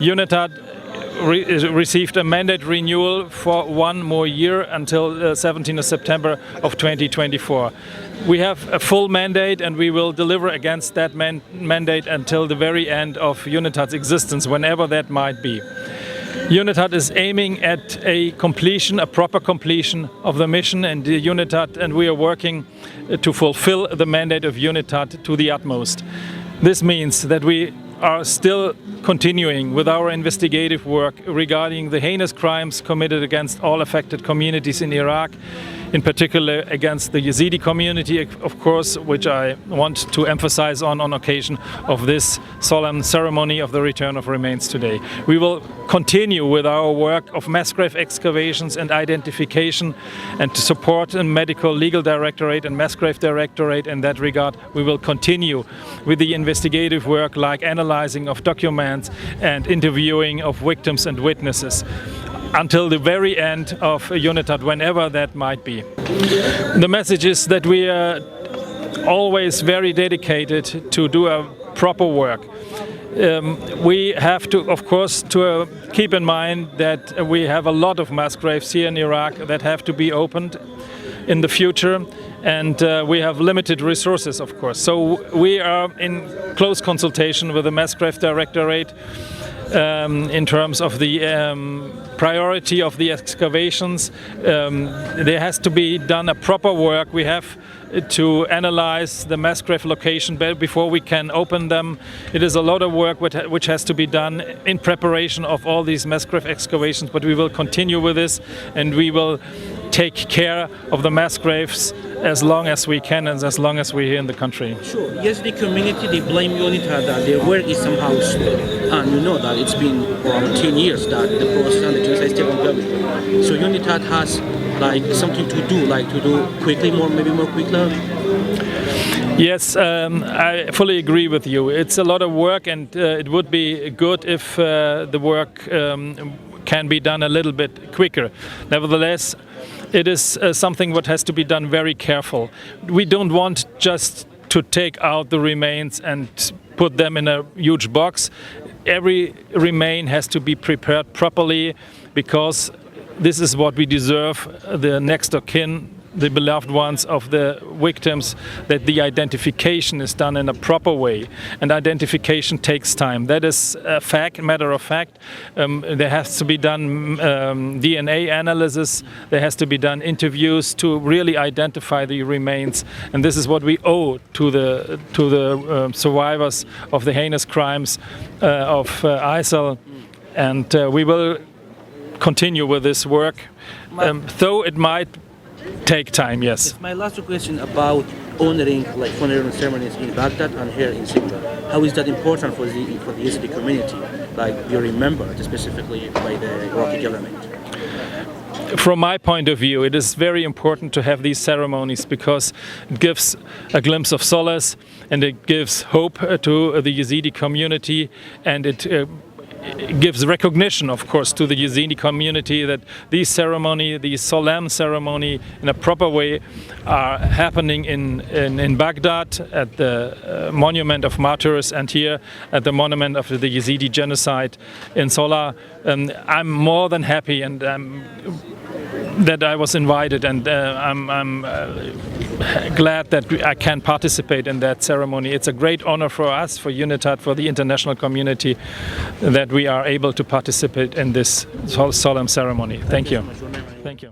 UNITAD received a mandate renewal for 1 more year until 17th of September of 2024. We have a full mandate and we will deliver against that mandate until the very end of UNITAD's existence, whenever that might be. UNITAD is aiming at a proper completion of the mission and the UNITAD, and we are working to fulfill the mandate of UNITAD to the utmost. This means that we are still continuing with our investigative work regarding the heinous crimes committed against all affected communities in Iraq, in particular against the Yazidi community, of course, which I want to emphasize on occasion of this solemn ceremony of the return of remains today. We will continue with our work of mass grave excavations and identification, and to support the Medical Legal Directorate and Mass Grave Directorate in that regard. We will continue with the investigative work like analyzing of documents and interviewing of victims and witnesses, until the very end of UNITAD, whenever that might be. The message is that we are always very dedicated to do a proper work. We have to, of course, keep in mind that we have a lot of mass graves here in Iraq that have to be opened in the future, and we have limited resources, of course. So we are in close consultation with the Mass Grave Directorate in terms of the priority of the excavations. There has to be done a proper work. We have to analyze the mass grave location before we can open them. It is a lot of work which has to be done in preparation of all these mass grave excavations, but we will continue with this, and we will take care of the mass graves as long as we can and as long as we're here in the country. Sure. Yes, the community, they blame UNITAD that their work is somehow slow. And you know that it's been around 10 years that the process and the genocide is still ongoing. So UNITAD has something to do quickly, maybe more quickly. Yes, I fully agree with you. It's a lot of work, and it would be good if the work can be done a little bit quicker. Nevertheless, it is something what has to be done very careful. We don't want just to take out the remains and put them in a huge box. Every remain has to be prepared properly, because this is what we deserve, the next of kin, the beloved ones of the victims, that the identification is done in a proper way. And identification takes time. That is a matter of fact. There has to be done DNA analysis. There has to be done interviews to really identify the remains. And this is what we owe to the survivors of the heinous crimes of ISIL. And we will continue with this work, though it might take time. Yes. My last question about honoring funeral ceremonies in Baghdad and here in Syria. How is that important for the Yazidi community? You remembered specifically by the Iraqi government. From my point of view, it is very important to have these ceremonies, because it gives a glimpse of solace and it gives hope to the Yazidi community, and it gives recognition, of course, to the Yazidi community that these solemn ceremony in a proper way are happening in Baghdad at the Monument of Martyrs, and here at the Monument of the Yazidi Genocide in Sola. I'm more than happy and that I was invited, and I'm glad that I can participate in that ceremony. It's a great honor for us, for UNITAD, for the international community, that we are able to participate in this solemn ceremony. Thank you. Thank you.